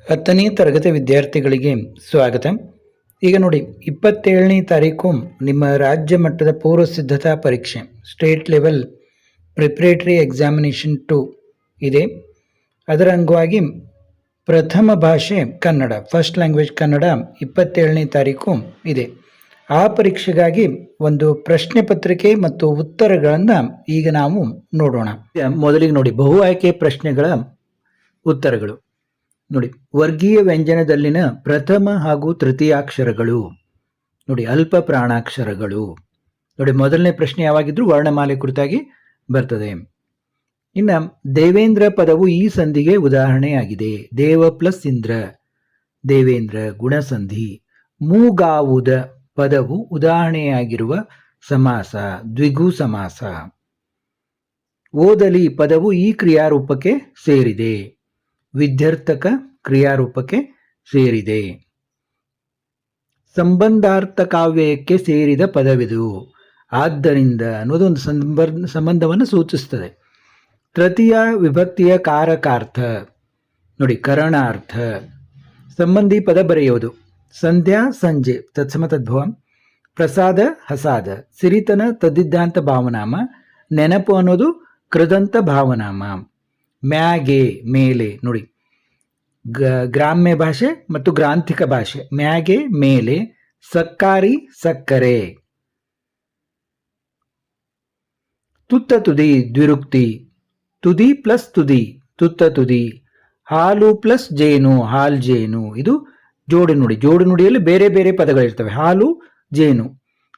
10ನೇ ತರಗತಿ ವಿದ್ಯಾರ್ಥಿಗಳಿಗೆ ಸ್ವಾಗತ. ಈಗ ನೋಡಿ, 27ನೇ ತಾರೀಕು ನಿಮ್ಮ ರಾಜ್ಯ ಮಟ್ಟದ ಪೂರ್ವ ಸಿದ್ಧತಾ ಪರೀಕ್ಷೆ ಸ್ಟೇಟ್ ಲೆವೆಲ್ ಪ್ರಿಪರೇಟರಿ ಎಕ್ಸಾಮಿನೇಷನ್ 2 ಇದೆ. ಅದರ ಅಂಗವಾಗಿ ಪ್ರಥಮ ಭಾಷೆ ಕನ್ನಡ, ಫಸ್ಟ್ ಲ್ಯಾಂಗ್ವೇಜ್ ಕನ್ನಡ 27ನೇ ತಾರೀಕು ಇದೆ. ಆ ಪರೀಕ್ಷೆಗಾಗಿ ಒಂದು ಪ್ರಶ್ನೆ ಪತ್ರಿಕೆ ಮತ್ತು ಉತ್ತರಗಳನ್ನು ಈಗ ನಾವು ನೋಡೋಣ. ಮೊದಲಿಗೆ ನೋಡಿ, ಬಹು ಆಯ್ಕೆ ಪ್ರಶ್ನೆಗಳ ಉತ್ತರಗಳು ನೋಡಿ. ವರ್ಗೀಯ ವ್ಯಂಜನದಲ್ಲಿನ ಪ್ರಥಮ ಹಾಗೂ ತೃತೀಯಾಕ್ಷರಗಳು ನೋಡಿ. ಅಲ್ಪ ಪ್ರಾಣಾಕ್ಷರಗಳು ನೋಡಿ. ಮೊದಲನೇ ಪ್ರಶ್ನೆ ಯಾವಾಗಿದ್ರು ವರ್ಣಮಾಲೆ ಕುರಿತಾಗಿ ಬರ್ತದೆ. ಇನ್ನು ದೇವೇಂದ್ರ ಪದವು ಈ ಸಂಧಿಗೆ ಉದಾಹರಣೆಯಾಗಿದೆ. ದೇವ ಪ್ಲಸ್ ಇಂದ್ರ, ದೇವೇಂದ್ರ ಗುಣಸಂಧಿ. ಮೂಗಾವುದ ಪದವು ಉದಾಹರಣೆಯಾಗಿರುವ ಸಮಾಸ, ದ್ವಿಗು ಸಮಾಸ. ಓದಲಿ ಪದವು ಈ ಕ್ರಿಯಾರೂಪಕ್ಕೆ ಸೇರಿದೆ, ವಿಧ್ಯರ್ಥಕ ಕ್ರಿಯಾರೂಪಕ್ಕೆ ಸೇರಿದೆ. ಸಂಬಂಧಾರ್ಥ ಕಾವ್ಯಕ್ಕೆ ಸೇರಿದ ಪದವಿದು, ಆದ್ದರಿಂದ ಅನ್ನೋದೊಂದು ಸಂಬಂಧವನ್ನು ಸೂಚಿಸ್ತದೆ. ತೃತೀಯ ವಿಭಕ್ತಿಯ ಕಾರಕಾರ್ಥ ನೋಡಿ, ಕರಣಾರ್ಥ. ಸಂಬಂಧಿ ಪದ ಬರೆಯೋದು, ಸಂಧ್ಯಾ ಸಂಜೆ ತತ್ಸಮ ತದ್ಭವ, ಪ್ರಸಾದ ಹಸಾದ, ಸಿರಿತನ ತದ್ದಿದ್ದಾಂತ ಭಾವನಾಮ, ನೆನಪು ಅನ್ನೋದು ಕೃದಂತ ಭಾವನಾಮ. ಮ್ಯಾಗೆ ಮೇಲೆ ನೋಡಿ, ಗ್ರಾಮ್ಯ ಭಾಷೆ ಮತ್ತು ಗ್ರಾಂಥಿಕ ಭಾಷೆ. ಮ್ಯಾಗೆ ಮೇಲೆ, ಸಕ್ಕಾರಿ ಸಕ್ಕರೆ. ತುತ್ತ ತುದಿ ದ್ವಿರುಕ್ತಿ, ತುದಿ ಪ್ಲಸ್ ತುದಿ ತುತ್ತ ತುದಿ. ಹಾಲು ಪ್ಲಸ್ ಜೇನು ಹಾಲ್ ಜೇನು, ಇದು ಜೋಡು ನುಡಿ. ಜೋಡು ನುಡಿಯಲ್ಲಿ ಬೇರೆ ಬೇರೆ ಪದಗಳಿರ್ತವೆ. ಹಾಲು ಜೇನು,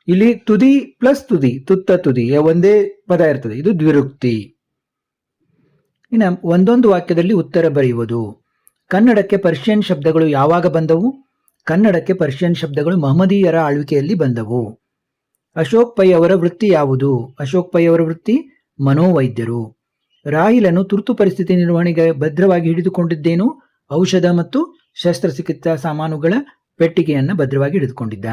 ಇಲ್ಲಿ ತುದಿ ಪ್ಲಸ್ ತುದಿ ತುತ್ತ ತುದಿ ಒಂದೇ ಪದ ಇರ್ತದೆ, ಇದು ದ್ವಿರುಕ್ತಿ. ಇನ್ನು ಒಂದೊಂದು ವಾಕ್ಯದಲ್ಲಿ ಉತ್ತರ ಬರೆಯುವುದು. ಕನ್ನಡಕ್ಕೆ ಪರ್ಷಿಯನ್ ಶಬ್ದಗಳು ಯಾವಾಗ ಬಂದವು? ಕನ್ನಡಕ್ಕೆ ಪರ್ಷಿಯನ್ ಶಬ್ದಗಳು ಮಹಮ್ಮದೀಯರ ಆಳ್ವಿಕೆಯಲ್ಲಿ ಬಂದವು. ಅಶೋಕ್ ಪೈ ಅವರ ವೃತ್ತಿ ಯಾವುದು? ಅಶೋಕ್ ಪೈ ಅವರ ವೃತ್ತಿ ಮನೋವೈದ್ಯರು. ರಾಹಿಲನು ತುರ್ತು ಪರಿಸ್ಥಿತಿ ನಿರ್ವಹಣೆಗೆ ಭದ್ರವಾಗಿ ಹಿಡಿದುಕೊಂಡಿದ್ದೇನು? ಔಷಧ ಮತ್ತು ಶಸ್ತ್ರಚಿಕಿತ್ಸಾ ಸಾಮಾನುಗಳ ಪೆಟ್ಟಿಗೆಯನ್ನು ಭದ್ರವಾಗಿ ಹಿಡಿದುಕೊಂಡಿದ್ದ.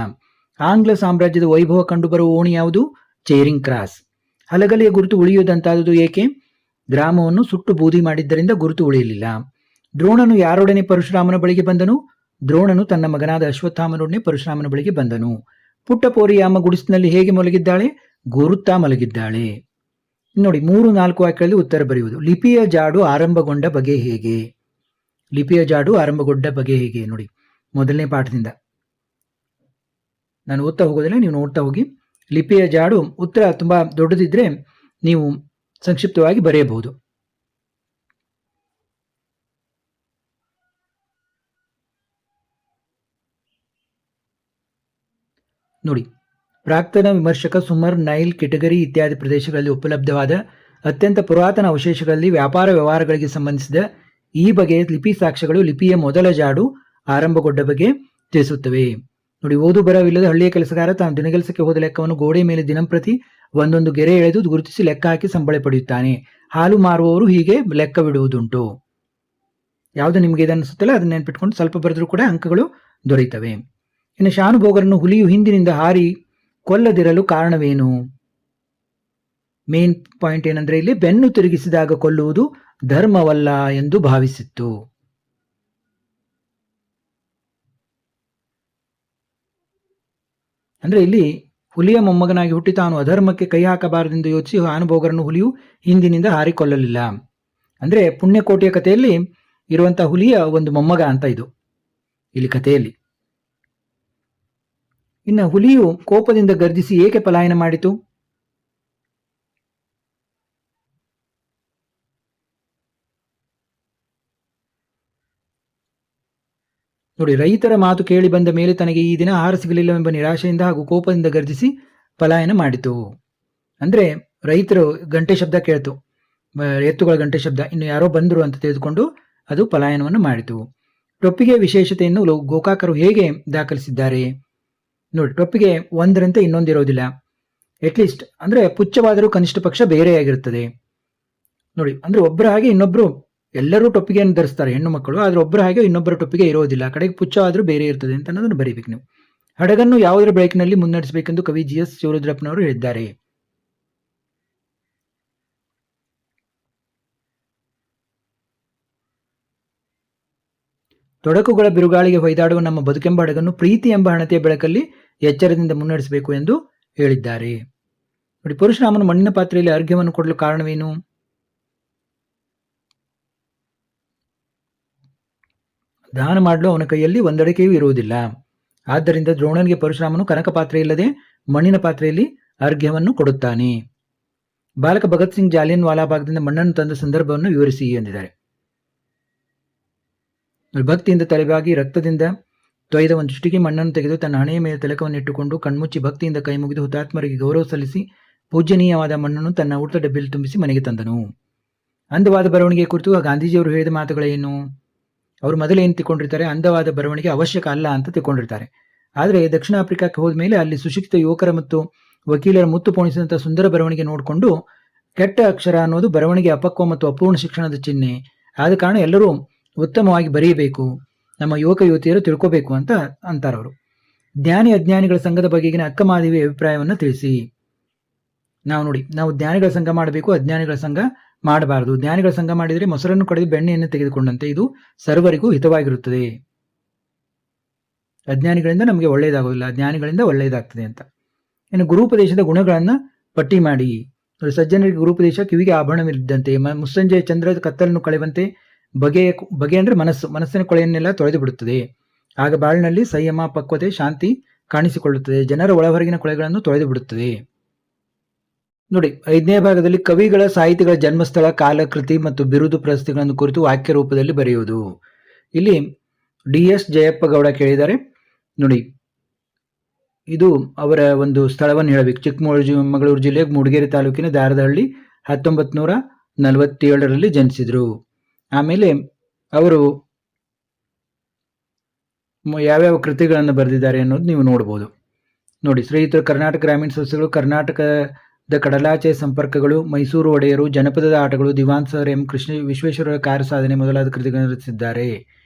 ಆಂಗ್ಲ ಸಾಮ್ರಾಜ್ಯದ ವೈಭವ ಕಂಡುಬರುವ ಓಣಿ ಯಾವುದು? Charing cross. ಹಲಗಲಿಯ ಗುರುತು ಉಳಿಯುವುದಂತಾದುದು ಏಕೆ? ಗ್ರಾಮವನ್ನು ಸುಟ್ಟು ಬೂದಿ ಮಾಡಿದ್ದರಿಂದ ಗುರುತು ಉಳಿಯಲಿಲ್ಲ. ದ್ರೋಣನು ಯಾರೊಡನೆ ಪರಶುರಾಮನ ಬಳಿಗೆ ಬಂದನು? ದ್ರೋಣನು ತನ್ನ ಮಗನಾದ ಅಶ್ವತ್ಥಾಮನೊಡನೆ ಪರಶುರಾಮನ ಬಳಿಗೆ ಬಂದನು. ಪುಟ್ಟ ಪೋರಿಯಾಮ ಗುಡಿಸಿನಲ್ಲಿ ಹೇಗೆ ಮಲಗಿದ್ದಾಳೆ? ಗುರುತ್ತಾ ಮಲಗಿದ್ದಾಳೆ. ನೋಡಿ, 3-4 ವಾಕ್ಯಗಳಲ್ಲಿ ಉತ್ತರ ಬರೆಯುವುದು. ಲಿಪಿಯ ಜಾಡು ಆರಂಭಗೊಂಡ ಬಗೆ ಹೇಗೆ? ಲಿಪಿಯ ಜಾಡು ಆರಂಭಗೊಂಡ ಬಗೆ ಹೇಗೆ ನೋಡಿ, ಮೊದಲನೇ ಪಾಠದಿಂದ. ನಾನು ಓದ್ತಾ ಹೋಗೋದಿಲ್ಲ, ನೀವು ನೋಡ್ತಾ ಹೋಗಿ. ಲಿಪಿಯ ಜಾಡು ಉತ್ತರ ತುಂಬಾ ದೊಡ್ಡದಿದ್ರೆ ನೀವು ಸಂಕ್ಷಿಪ್ತವಾಗಿ ಬರೆಯಬಹುದು. ನೋಡಿ, ಪ್ರಾಕ್ತನ ವಿಮರ್ಶಕ ಸುಮರ್, ನೈಲ್, ಕಿಟಗರಿ ಇತ್ಯಾದಿ ಪ್ರದೇಶಗಳಲ್ಲಿ ಉಪಲಬ್ಧವಾದ ಅತ್ಯಂತ ಪುರಾತನ ಅವಶೇಷಗಳಲ್ಲಿ ವ್ಯಾಪಾರ ವ್ಯವಹಾರಗಳಿಗೆ ಸಂಬಂಧಿಸಿದ ಈ ಬಗೆಯ ಲಿಪಿ ಸಾಕ್ಷ್ಯಗಳು ಲಿಪಿಯ ಮೊದಲ ಜಾಡು ಆರಂಭಗೊಂಡ ಬಗ್ಗೆ ತಿಳಿಸುತ್ತವೆ. ನೋಡಿ, ಓದು ಬರವಿಲ್ಲದ ಹಳ್ಳಿಯ ಕೆಲಸಗಾರ ತಾನು ದಿನಗೆಲಸಕ್ಕೆ ಹೋದ ಲೆಕ್ಕವನ್ನು ಗೋಡೆ ಮೇಲೆ ದಿನಂಪ್ರತಿ ಒಂದೊಂದು ಗೆರೆ ಎಳೆದು ಗುರುತಿಸಿ ಲೆಕ್ಕ ಹಾಕಿ ಸಂಬಳ ಪಡೆಯುತ್ತಾನೆ. ಹಾಲು ಮಾರುವವರು ಹೀಗೆ ಲೆಕ್ಕ ಬಿಡುವುದುಂಟು. ಯಾವುದು ನಿಮಗೆ ಇದನ್ನು ಅನಿಸುತ್ತಲ್ಲ ಅದನ್ನ ನೆನ್ಪಿಟ್ಕೊಂಡು ಸ್ವಲ್ಪ ಬರೆದ್ರೂ ಕೂಡ ಅಂಕಗಳು ದೊರೆಯುತ್ತವೆ. ಇನ್ನು ಶಾನುಭೋಗರನ್ನು ಹುಲಿಯು ಹಿಂದಿನಿಂದ ಹಾರಿ ಕೊಲ್ಲದಿರಲು ಕಾರಣವೇನು? ಮೇನ್ ಪಾಯಿಂಟ್ ಏನಂದ್ರೆ, ಇಲ್ಲಿ ಬೆನ್ನು ತಿರುಗಿಸಿದಾಗ ಕೊಲ್ಲುವುದು ಧರ್ಮವಲ್ಲ ಎಂದು ಭಾವಿಸಿತ್ತು. ಅಂದ್ರೆ ಇಲ್ಲಿ ಹುಲಿಯ ಮೊಮ್ಮಗನಾಗಿ ಹುಟ್ಟಿ ತಾನು ಅಧರ್ಮಕ್ಕೆ ಕೈ ಹಾಕಬಾರದೆಂದು ಯೋಚಿಸಿ ಶಾನುಭೋಗರನ್ನು ಹುಲಿಯು ಹಿಂದಿನಿಂದ ಹಾರಿಕೊಳ್ಳಲಿಲ್ಲ. ಅಂದ್ರೆ ಪುಣ್ಯಕೋಟಿಯ ಕಥೆಯಲ್ಲಿ ಇರುವಂತಹ ಹುಲಿಯ ಒಂದು ಮೊಮ್ಮಗ ಅಂತ ಇದು ಇಲ್ಲಿ ಕಥೆಯಲ್ಲಿ. ಇನ್ನು ಹುಲಿಯು ಕೋಪದಿಂದ ಗರ್ಜಿಸಿ ಏಕೆ ಪಲಾಯನ ಮಾಡಿತು? ನೋಡಿ, ರೈತರ ಮಾತು ಕೇಳಿ ಬಂದ ಮೇಲೆ ತನಗೆ ಈ ದಿನ ಆಹಾರ ಸಿಗಲಿಲ್ಲವೆಂಬ ನಿರಾಶೆಯಿಂದ ಹಾಗೂ ಕೋಪದಿಂದ ಗರ್ಜಿಸಿ ಪಲಾಯನ ಮಾಡಿತು. ಅಂದ್ರೆ ರೈತರು ಗಂಟೆ ಶಬ್ದ ಕೇಳ್ತು, ಎತ್ತುಗಳ ಗಂಟೆ ಶಬ್ದ, ಇನ್ನು ಯಾರೋ ಬಂದರು ಅಂತ ತಿಳಿದುಕೊಂಡು ಅದು ಪಲಾಯನವನ್ನು ಮಾಡಿತು. ಟೊಪ್ಪಿಗೆ ವಿಶೇಷತೆಯನ್ನು ಗೋಕಾಕರು ಹೇಗೆ ದಾಖಲಿಸಿದ್ದಾರೆ? ನೋಡಿ, ಟೊಪ್ಪಿಗೆ ಒಂದರಂತೆ ಇನ್ನೊಂದಿರೋದಿಲ್ಲ. ಅಟ್ಲೀಸ್ಟ್ ಅಂದ್ರೆ ಪುಚ್ಛವಾದರೂ ಕನಿಷ್ಠ ಪಕ್ಷ ಬೇರೆಯಾಗಿರುತ್ತದೆ. ನೋಡಿ, ಅಂದ್ರೆ ಒಬ್ಬರ ಹಾಗೆ ಇನ್ನೊಬ್ರು, ಎಲ್ಲರೂ ಟೊಪ್ಪಿಗೆಯನ್ನು ಧರಿಸ್ತಾರೆ ಹೆಣ್ಣು ಮಕ್ಕಳು, ಆದ್ರೆ ಒಬ್ಬರ ಹಾಗೆ ಇನ್ನೊಬ್ಬರ ಟೊಪ್ಪಿಗೆ ಇರೋದಿಲ್ಲ. ಕಡೆಗೆ ಪುಚ್ಛ ಆದ್ರೂ ಬೇರೆ ಇರ್ತದೆ ಅಂತ ಅನ್ನೋದನ್ನು ಬರೀಬೇಕು ನೀವು. ಹಡಗನ್ನು ಯಾವುದರ ಬೆಳಕಿನಲ್ಲಿ ಮುನ್ನಡೆಸಬೇಕೆಂದು ಕವಿ GS ಶಿವರುದ್ರಪ್ಪನವರು ಹೇಳಿದ್ದಾರೆ? ತೊಡಕುಗಳ ಬಿರುಗಾಳಿಗೆ ಹೊಯ್ದಾಡುವ ನಮ್ಮ ಬದುಕೆಂಬ ಹಡಗನ್ನು ಪ್ರೀತಿ ಎಂಬ ಹಣತೆಯ ಬೆಳಕಲ್ಲಿ ಎಚ್ಚರದಿಂದ ಮುನ್ನಡೆಸಬೇಕು ಎಂದು ಹೇಳಿದ್ದಾರೆ. ನೋಡಿ, ಪರಶುರಾಮನು ಮಣ್ಣಿನ ಪಾತ್ರೆಯಲ್ಲಿ ಅರ್ಘ್ಯವನ್ನು ಕೊಡಲು ಕಾರಣವೇನು? ದಾನ ಮಾಡಲು ಅವನ ಕೈಯಲ್ಲಿ ಒಂದಡಿಕೆಯೂ ಇರುವುದಿಲ್ಲ. ಆದ್ದರಿಂದ ದ್ರೋಣನಿಗೆ ಪರಶುರಾಮನು ಕನಕ ಪಾತ್ರೆ ಇಲ್ಲದೆ ಮಣ್ಣಿನ ಪಾತ್ರೆಯಲ್ಲಿ ಅರ್ಘ್ಯವನ್ನು ಕೊಡುತ್ತಾನೆ. ಬಾಲಕ ಭಗತ್ ಸಿಂಗ್ ಜಾಲಿಯನ್ ವಾಲಾಬಾಗ್ದಿಂದ ಮಣ್ಣನ್ನು ತಂದ ಸಂದರ್ಭವನ್ನು ವಿವರಿಸಿ ಎಂದಿದ್ದಾರೆ. ಭಕ್ತಿಯಿಂದ ತಲೆಬಾಗಿ ರಕ್ತದಿಂದ ತೊಯ್ದ ಒಂದು ಚುಟಿಕೆ ಮಣ್ಣನ್ನು ತೆಗೆದು ತನ್ನ ಹಣೆಯ ಮೇಲೆ ತಿಲಕವನ್ನು ಇಟ್ಟುಕೊಂಡು ಕಣ್ಮುಚ್ಚಿ ಭಕ್ತಿಯಿಂದ ಕೈ ಮುಗಿದು ಹುತಾತ್ಮರಿಗೆ ಗೌರವ ಸಲ್ಲಿಸಿ ಪೂಜ್ಯನೀಯವಾದ ಮಣ್ಣನ್ನು ತನ್ನ ಊಟದ ಡಬ್ಬಿಯಲ್ಲಿ ತುಂಬಿಸಿ ಮನೆಗೆ ತಂದನು. ಅಂದವಾದ ಬರವಣಿಗೆ ಕುರಿತು ಗಾಂಧೀಜಿಯವರು ಹೇಳಿದ ಮಾತುಗಳೇನು? ಅವರು ಮೊದಲು ಏನು ತಿಳ್ಕೊಂಡಿರ್ತಾರೆ? ಅಂದವಾದ ಬರವಣಿಗೆ ಅವಶ್ಯಕ ಅಲ್ಲ ಅಂತ ತಿಳ್ಕೊಂಡಿರ್ತಾರೆ. ಆದರೆ ದಕ್ಷಿಣ ಆಫ್ರಿಕಾಕ್ಕೆ ಹೋದ ಮೇಲೆ ಅಲ್ಲಿ ಸುಶಿಕ್ಷಿತ ಯುವಕರ ಮತ್ತು ವಕೀಲರ ಮುತ್ತು ಪೋಣಿಸಿದಂಥ ಸುಂದರ ಬರವಣಿಗೆ ನೋಡಿಕೊಂಡು ಕೆಟ್ಟ ಅಕ್ಷರ ಅನ್ನೋದು ಬರವಣಿಗೆ ಅಪಕ್ವ ಮತ್ತು ಅಪೂರ್ಣ ಶಿಕ್ಷಣದ ಚಿಹ್ನೆ, ಆದ ಕಾರಣ ಎಲ್ಲರೂ ಉತ್ತಮವಾಗಿ ಬರೆಯಬೇಕು, ನಮ್ಮ ಯುವಕ ಯುವತಿಯರು ತಿಳ್ಕೋಬೇಕು ಅಂತ ಅಂತಾರವರು. ಜ್ಞಾನಿ ಅಜ್ಞಾನಿಗಳ ಸಂಘದ ಬಗೆಗಿನ ಅಕ್ಕಮಾದೇವಿ ಅಭಿಪ್ರಾಯವನ್ನು ತಿಳಿಸಿ. ನಾವು ಜ್ಞಾನಿಗಳ ಸಂಘ ಮಾಡಬೇಕು, ಅಜ್ಞಾನಿಗಳ ಸಂಘ ಮಾಡಬಾರದು. ಜ್ಞಾನಿಗಳ ಸಂಘ ಮಾಡಿದರೆ ಮೊಸರನ್ನು ಕಡೆದು ಬೆಣ್ಣೆಯನ್ನು ತೆಗೆದುಕೊಂಡಂತೆ ಇದು ಸರ್ವರಿಗೂ ಹಿತವಾಗಿರುತ್ತದೆ. ಅಜ್ಞಾನಿಗಳಿಂದ ನಮಗೆ ಒಳ್ಳೆಯದಾಗೋದಿಲ್ಲ, ಜ್ಞಾನಿಗಳಿಂದ ಒಳ್ಳೆಯದಾಗ್ತದೆ ಅಂತ. ಇನ್ನು ಗುರುಪದೇಶದ ಗುಣಗಳನ್ನು ಪಟ್ಟಿ ಮಾಡಿ. ಸಜ್ಜನರಿಗೆ ಗುರುಪದೇಶ ಕಿವಿಗೆ ಆಭರಣವಿದ್ದಂತೆ, ಮುಸ್ಸಂಜೆಯ ಚಂದ್ರದ ಕತ್ತಲನ್ನು ಕಳೆಯುವಂತೆ ಬಗೆ ಅಂದರೆ ಮನಸ್ಸಿನ ಕೊಳೆಯನ್ನೆಲ್ಲ ತೊಳೆದು ಬಿಡುತ್ತದೆ. ಆಗ ಬಾಳಿನಲ್ಲಿ ಸಂಯಮ, ಪಕ್ವತೆ, ಶಾಂತಿ ಕಾಣಿಸಿಕೊಳ್ಳುತ್ತದೆ. ಜನರ ಒಳಹೊರಗಿನ ಕೊಳೆಗಳನ್ನು ತೊಳೆದು ಬಿಡುತ್ತದೆ. ನೋಡಿ, 5ನೇ ಭಾಗದಲ್ಲಿ ಕವಿಗಳ ಸಾಹಿತಿಗಳ ಜನ್ಮಸ್ಥಳ, ಕಾಲ, ಕೃತಿ ಮತ್ತು ಬಿರುದು ಪ್ರಶಸ್ತಿಗಳನ್ನು ಕುರಿತು ವಾಕ್ಯ ರೂಪದಲ್ಲಿ ಬರೆಯುವುದು. ಇಲ್ಲಿ DS ಜಯಪ್ಪ ಗೌಡ ಕೇಳಿದ್ದಾರೆ. ನೋಡಿ, ಇದು ಅವರ ಒಂದು ಸ್ಥಳವನ್ನು ಹೇಳಬೇಕು. ಚಿಕ್ಕಮಗಳೂರು ಜಿಲ್ಲೆಯ ಮೂಡಿಗೆರೆ ತಾಲೂಕಿನ ದಾರದಹಳ್ಳಿ 1947ರಲ್ಲಿ ಜನಿಸಿದರು. ಆಮೇಲೆ ಅವರು ಯಾವ್ಯಾವ ಕೃತಿಗಳನ್ನು ಬರೆದಿದ್ದಾರೆ ಅನ್ನೋದು ನೀವು ನೋಡ್ಬೋದು. ನೋಡಿ, ಶ್ರೀಯುತ ಕರ್ನಾಟಕ ಗ್ರಾಮೀಣ ಸಸ್ಯಗಳು, ಕರ್ನಾಟಕದ ಕಡಲಾಚೆ ಸಂಪರ್ಕಗಳು, ಮೈಸೂರು ಒಡೆಯರು, ಜನಪದದ ಆಟಗಳು, ದಿವಾನ್ ಸರ್ ಎಂ ವಿಶ್ವೇಶ್ವರ ಕಾರ್ಯ ಸಾಧನೆ ಮೊದಲಾದ ಕೃತಿಗಳನ್ನು ರಚಿಸಿದ್ದಾರೆ.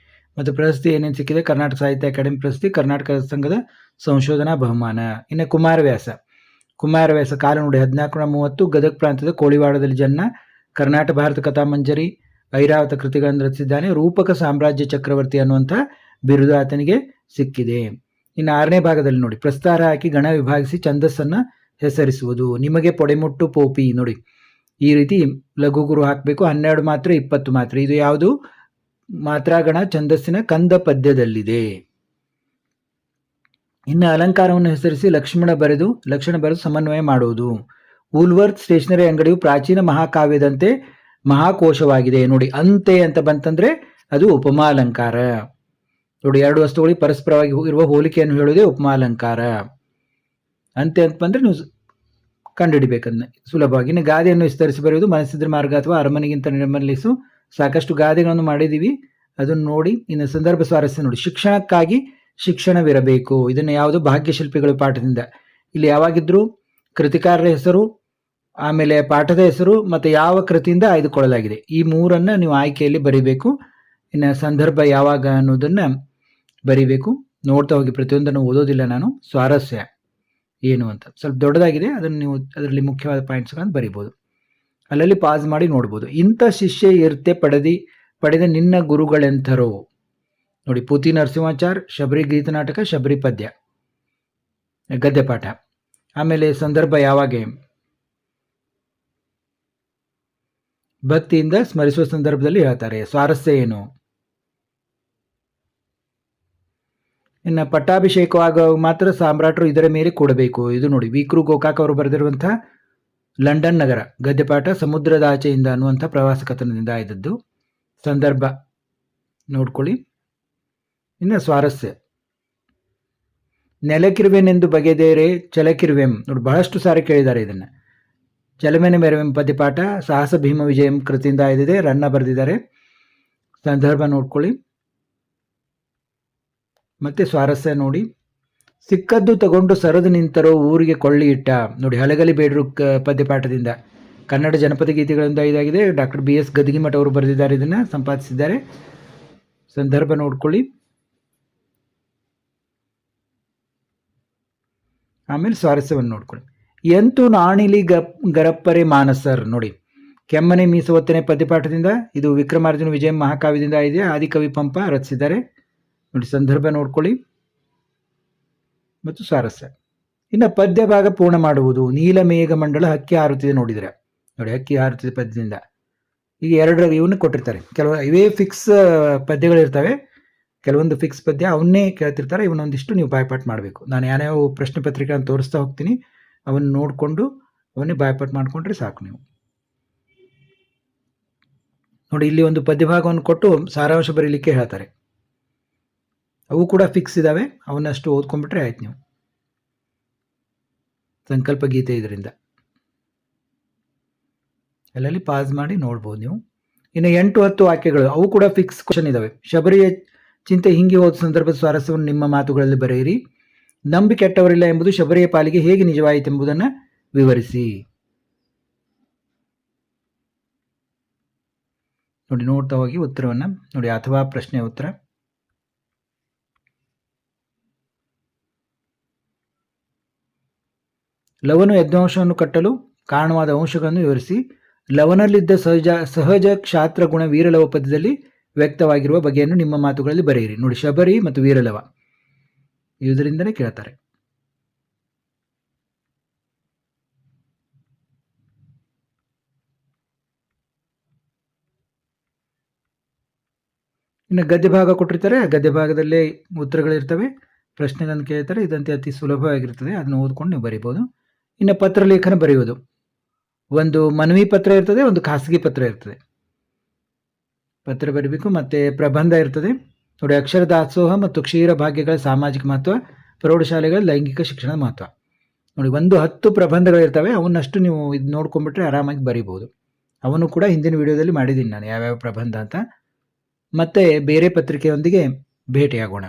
ಮತ್ತು ಪ್ರಶಸ್ತಿ ಏನೇನು ಸಿಕ್ಕಿದೆ? ಕರ್ನಾಟಕ ಸಾಹಿತ್ಯ ಅಕಾಡೆಮಿ ಪ್ರಶಸ್ತಿ, ಕರ್ನಾಟಕ ಸಂಘದ ಸಂಶೋಧನಾ ಬಹುಮಾನ. ಇನ್ನು ಕುಮಾರವ್ಯಾಸ ಕಾಲನುಡಿ 1430, ಗದಗ ಪ್ರಾಂತ್ಯದ ಕೋಳಿವಾಡದಲ್ಲಿ ಜನ್ನ, ಕರ್ನಾಟಕ ಭಾರತ ಕಥಾಮಂಜರಿ, ಐರಾವತ ಕೃತಿಗಳನ್ನು ರಚಿಸಿದ್ದಾನೆ. ರೂಪಕ ಸಾಮ್ರಾಜ್ಯ ಚಕ್ರವರ್ತಿ ಅನ್ನುವಂಥ ಬಿರುದು ಆತನಿಗೆ ಸಿಕ್ಕಿದೆ. ಇನ್ನು 6ನೇ ಭಾಗದಲ್ಲಿ ನೋಡಿ, ಪ್ರಸ್ತಾರ ಹಾಕಿ ಗಣ ವಿಭಾಗಿಸಿ ಛಂದಸ್ಸನ್ನು ಹೆಸರಿಸುವುದು. ನಿಮಗೆ ಪೊಡೆಮುಟ್ಟು ಪೋಪಿ. ನೋಡಿ, ಈ ರೀತಿ ಲಘು ಗುರು ಹಾಕಬೇಕು. 12 ಮಾತ್ರೆ 20 ಮಾತ್ರೆ. ಇದು ಯಾವುದು? ಮಾತ್ರಾಗಣ ಛಂದಸ್ಸಿನ ಕಂದ ಪದ್ಯದಲ್ಲಿದೆ. ಇನ್ನು ಅಲಂಕಾರವನ್ನು ಹೆಸರಿಸಿ ಲಕ್ಷಣ ಬರೆದು ಸಮನ್ವಯ ಮಾಡುವುದು. ವೂಲ್ವರ್ತ್ ಸ್ಟೇಷನರಿ ಅಂಗಡಿಯು ಪ್ರಾಚೀನ ಮಹಾಕಾವ್ಯದಂತೆ ಮಹಾಕೋಶವಾಗಿದೆ. ನೋಡಿ, ಅಂತೆ ಅಂತ ಬಂತಂದ್ರೆ ಅದು ಉಪಮಾಲಂಕಾರ. ನೋಡಿ, 2 ವಸ್ತುಗಳಿಗೆ ಪರಸ್ಪರವಾಗಿ ಇರುವ ಹೋಲಿಕೆಯನ್ನು ಹೇಳುವುದೇ ಉಪಮಾಲಂಕಾರ. ಅಂತೆ ಅಂತ ಬಂದ್ರೆ ನೀವು ಕಂಡುಹಿಡಿಬೇಕನ್ನ ಸುಲಭವಾಗಿ. ಇನ್ನು ಗಾದೆಯನ್ನು ವಿಸ್ತರಿಸಿ ಬರೆಯುವುದು. ಮನಸ್ಸಿದ್ರ ಮಾರ್ಗ ಅಥವಾ ಅರಮನೆಗಿಂತ ನಿರ್ಮಲಿಸು. ಸಾಕಷ್ಟು ಗಾದೆಗಳನ್ನು ಮಾಡಿದ್ದೀವಿ, ಅದನ್ನು ನೋಡಿ. ಇನ್ನು ಸಂದರ್ಭ ಸ್ವಾರಸ್ಯ ನೋಡಿ, ಶಿಕ್ಷಣಕ್ಕಾಗಿ ಶಿಕ್ಷಣವಿರಬೇಕು. ಇದನ್ನು ಯಾವುದು? ಭಾಗ್ಯಶಿಲ್ಪಿಗಳ ಪಾಠದಿಂದ. ಇಲ್ಲಿ ಯಾವಾಗಿದ್ರು ಕೃತಿಕಾರರ ಹೆಸರು, ಆಮೇಲೆ ಪಾಠದ ಹೆಸರು ಮತ್ತು ಯಾವ ಕೃತಿಯಿಂದ ಆಯ್ದುಕೊಳ್ಳಲಾಗಿದೆ, ಈ 3ಅನ್ನು ನೀವು ಆಯ್ಕೆಯಲ್ಲಿ ಬರೀಬೇಕು. ಇನ್ನು ಸಂದರ್ಭ ಯಾವಾಗ ಅನ್ನೋದನ್ನು ಬರೀಬೇಕು. ನೋಡ್ತಾ ಹೋಗಿ, ಪ್ರತಿಯೊಂದನ್ನು ಓದೋದಿಲ್ಲ ನಾನು. ಸ್ವಾರಸ್ಯ ಏನು ಅಂತ ಸ್ವಲ್ಪ ದೊಡ್ಡದಾಗಿದೆ, ಅದನ್ನು ನೀವು ಅದರಲ್ಲಿ ಮುಖ್ಯವಾದ ಪಾಯಿಂಟ್ಸ್ಗಳನ್ನು ಬರಿಬೋದು. ಅಲ್ಲಲ್ಲಿ ಪಾಸ್ ಮಾಡಿ ನೋಡ್ಬೋದು. ಇಂಥ ಶಿಷ್ಯ ಇರ್ತೆ ಪಡೆದ ನಿನ್ನ ಗುರುಗಳೆಂಥರೋ. ನೋಡಿ, ಪೂತಿ ನರಸಿಂಹಾಚಾರ್, ಶಬರಿ ಗೀತನಾಟಕ, ಶಬರಿ ಪದ್ಯ ಗದ್ಯಪಾಠ. ಆಮೇಲೆ ಸಂದರ್ಭ ಯಾವಾಗ? ಭಕ್ತಿಯಿಂದ ಸ್ಮರಿಸುವ ಸಂದರ್ಭದಲ್ಲಿ ಹೇಳ್ತಾರೆ. ಸ್ವಾರಸ್ಯ ಏನು? ಇನ್ನು ಪಟ್ಟಾಭಿಷೇಕವಾಗುವಾಗ ಮಾತ್ರ ಸಾಮ್ರಾಟರು ಇದರ ಮೇಲೆ ಕೂಡಬೇಕು. ಇದು ನೋಡಿ, ವಿಕ್ರು ಗೋಕಾಕ್ ಅವರು ಬರೆದಿರುವಂತಹ ಲಂಡನ್ ನಗರ ಗದ್ಯಪಾಠ, ಸಮುದ್ರದಾಚೆಯಿಂದ ಅನ್ನುವಂಥ ಪ್ರವಾಸ ಕಥನದಿಂದ ಆಯ್ದದ್ದು. ಸಂದರ್ಭ ನೋಡ್ಕೊಳ್ಳಿ. ಇನ್ನು ಸ್ವಾರಸ್ಯ, ನೆಲಕಿರುವೆನೆಂದು ಬಗೆದೇರೆ ಚಲಕಿರುವೆಂ. ನೋಡಿ, ಬಹಳಷ್ಟು ಸಾರಿ ಕೇಳಿದ್ದಾರೆ ಇದನ್ನು. ಚಲಮೆನೆ ಮೆರವೆಂ ಪದ್ಯಪಾಠ ಸಾಹಸ ಭೀಮ ವಿಜಯಂ ಕೃತಿಯಿಂದ ಆಯ್ದಿದೆ. ರನ್ನ ಬರೆದಿದ್ದಾರೆ. ಸಂದರ್ಭ ನೋಡ್ಕೊಳ್ಳಿ. ಮತ್ತೆ ಸ್ವಾರಸ್ಯ ನೋಡಿ. ಸಿಕ್ಕದ್ದು ತಗೊಂಡು ಸರದು ನಿಂತರೋ ಊರಿಗೆ ಕೊಳ್ಳಿ ಇಟ್ಟ. ನೋಡಿ, ಹಳಗಲಿ ಬೇಡರು ಪದ್ಯಪಾಠದಿಂದ ಕನ್ನಡ ಜನಪದ ಗೀತೆಗಳಿಂದ ಇದಾಗಿದೆ. ಡಾಕ್ಟರ್ BS ಗದಿಗಿಮಠ ಅವರು ಬರೆದಿದ್ದಾರೆ, ಇದನ್ನು ಸಂಪಾದಿಸಿದ್ದಾರೆ. ಸಂದರ್ಭ ನೋಡ್ಕೊಳ್ಳಿ. ಆಮೇಲೆ ಸ್ವಾರಸ್ಯವನ್ನು ನೋಡ್ಕೊಳ್ಳಿ. ಎಂತು ನಾಣಿಲಿ ಗರಪ್ಪರೆ ಮಾನಸರ್. ನೋಡಿ, ಕೆಮ್ಮನೆ ಮೀಸವತ್ತನೆ ಪದ್ಯಪಾಠದಿಂದ. ಇದು ವಿಕ್ರಮಾರ್ಜುನ ವಿಜಯ ಮಹಾಕಾವ್ಯದಿಂದ ಇದೆ. ಆದಿಕವಿ ಪಂಪ ರಚಿಸಿದ್ದಾರೆ. ನೋಡಿ, ಸಂದರ್ಭ ನೋಡ್ಕೊಳ್ಳಿ ಮತ್ತು ಸ್ವಾರಸ್ಯ. ಇನ್ನು ಪದ್ಯ ಭಾಗ ಪೂರ್ಣ ಮಾಡುವುದು. ನೀಲಮೇಘ ಮಂಡಲ ಹಕ್ಕಿ ಹಾರುತ್ತಿದೆ ನೋಡಿದರೆ ನೋಡಿ, ಹಕ್ಕಿ ಹಾರುತ್ತಿದೆ ಪದ್ಯದಿಂದ. ಈಗ ಎರಡು ಇವನ್ನ ಕೊಟ್ಟಿರ್ತಾರೆ. ಕೆಲವು ಇವೇ ಫಿಕ್ಸ್ ಪದ್ಯಗಳಿರ್ತವೆ, ಕೆಲವೊಂದು ಫಿಕ್ಸ್ ಪದ್ಯ ಅವನ್ನೇ ಕೇಳ್ತಿರ್ತಾರೆ. ಇವನ್ನೊಂದಿಷ್ಟು ನೀವು ಬಾಯ್ಪಾಟ್ ಮಾಡಬೇಕು. ನಾನು ಯಾವ್ಯಾವ ಪ್ರಶ್ನೆ ಪತ್ರಿಕೆಗಳನ್ನು ತೋರಿಸ್ತಾ ಹೋಗ್ತೀನಿ, ಅವನ್ನ ನೋಡಿಕೊಂಡು ಅವನ್ನೇ ಬಾಯ್ಪಾಟ್ ಮಾಡಿಕೊಂಡ್ರೆ ಸಾಕು ನೀವು. ನೋಡಿ, ಇಲ್ಲಿ ಒಂದು ಪದ್ಯಭಾಗವನ್ನು ಕೊಟ್ಟು ಸಾರಾಂಶ ಬರೀಲಿಕ್ಕೆ ಹೇಳ್ತಾರೆ. ಅವು ಕೂಡ ಫಿಕ್ಸ್ ಇದ್ದಾವೆ, ಅವನ್ನಷ್ಟು ಓದ್ಕೊಂಡ್ಬಿಟ್ರೆ ಆಯ್ತು ನೀವು. ಸಂಕಲ್ಪ ಗೀತೆ ಇದರಿಂದ ಎಲ್ಲಲ್ಲಿ ಪಾಸ್ ಮಾಡಿ ನೋಡ್ಬೋದು ನೀವು. ಇನ್ನು 8-10 ವಾಕ್ಯಗಳು, ಅವು ಕೂಡ ಫಿಕ್ಸ್ ಕ್ವಶನ್ ಇದಾವೆ. ಶಬರಿಯ ಚಿಂತೆ ಹಿಂಗೆ ಹೋದ ಸಂದರ್ಭದ ಸ್ವಾರಸ್ಯವನ್ನು ನಿಮ್ಮ ಮಾತುಗಳಲ್ಲಿ ಬರೆಯಿರಿ. ನಂಬಿ ಕೆಟ್ಟವರಿಲ್ಲ ಎಂಬುದು ಶಬರಿಯ ಪಾಲಿಗೆ ಹೇಗೆ ನಿಜವಾಯಿತೆಂಬುದನ್ನು ವಿವರಿಸಿ. ನೋಡಿ, ನೋಡ್ತಾ ಹೋಗಿ ಉತ್ತರವನ್ನು ನೋಡಿ. ಅಥವಾ ಪ್ರಶ್ನೆ ಉತ್ತರ. ಲವನು ಯಜ್ಞಾಂಶವನ್ನು ಕಟ್ಟಲು ಕಾರಣವಾದ ಅಂಶಗಳನ್ನು ವಿವರಿಸಿ. ಲವನಲ್ಲಿದ್ದ ಸಹಜ ಕ್ಷಾತ್ರ ಗುಣ ವೀರಲವ ಪದ್ಯದಲ್ಲಿ ವ್ಯಕ್ತವಾಗಿರುವ ಬಗೆಯನ್ನು ನಿಮ್ಮ ಮಾತುಗಳಲ್ಲಿ ಬರೆಯಿರಿ. ನೋಡಿ, ಶಬರಿ ಮತ್ತು ವೀರಲವ ಇದರಿಂದನೇ ಕೇಳ್ತಾರೆ. ಇನ್ನು ಗದ್ಯ ಭಾಗ ಕೊಟ್ಟಿರ್ತಾರೆ, ಗದ್ಯ ಭಾಗದಲ್ಲೇ ಉತ್ತರಗಳಿರ್ತವೆ, ಪ್ರಶ್ನೆಗಳನ್ನು ಕೇಳ್ತಾರೆ. ಇದಂತೆ ಅತಿ ಸುಲಭವಾಗಿರ್ತದೆ, ಅದನ್ನು ಓದ್ಕೊಂಡು ನೀವು ಬರೀಬೋದು. ಇನ್ನು ಪತ್ರ ಲೇಖನ ಬರೆಯುವುದು. ಒಂದು ಮನವಿ ಪತ್ರ ಇರ್ತದೆ, ಒಂದು ಖಾಸಗಿ ಪತ್ರ ಇರ್ತದೆ. ಪತ್ರ ಬರೀಬೇಕು. ಮತ್ತು ಪ್ರಬಂಧ ಇರ್ತದೆ. ನೋಡಿ, ಅಕ್ಷರ ದಾಸೋಹ ಮತ್ತು ಕ್ಷೀರ ಭಾಗ್ಯಗಳ ಸಾಮಾಜಿಕ ಮಹತ್ವ, ಪ್ರೌಢಶಾಲೆಗಳ ಲೈಂಗಿಕ ಶಿಕ್ಷಣದ ಮಹತ್ವ. ನೋಡಿ, 10 ಪ್ರಬಂಧಗಳಿರ್ತವೆ. ಅವನ್ನಷ್ಟು ನೀವು ಇದು ನೋಡ್ಕೊಂಡ್ಬಿಟ್ರೆ ಆರಾಮಾಗಿ ಬರೀಬೋದು. ಅವನು ಕೂಡ ಹಿಂದಿನ ವಿಡಿಯೋದಲ್ಲಿ ಮಾಡಿದ್ದೀನಿ ನಾನು, ಯಾವ್ಯಾವ ಪ್ರಬಂಧ ಅಂತ. ಮತ್ತೆ ಬೇರೆ ಪತ್ರಿಕೆಯೊಂದಿಗೆ ಭೇಟಿಯಾಗೋಣ.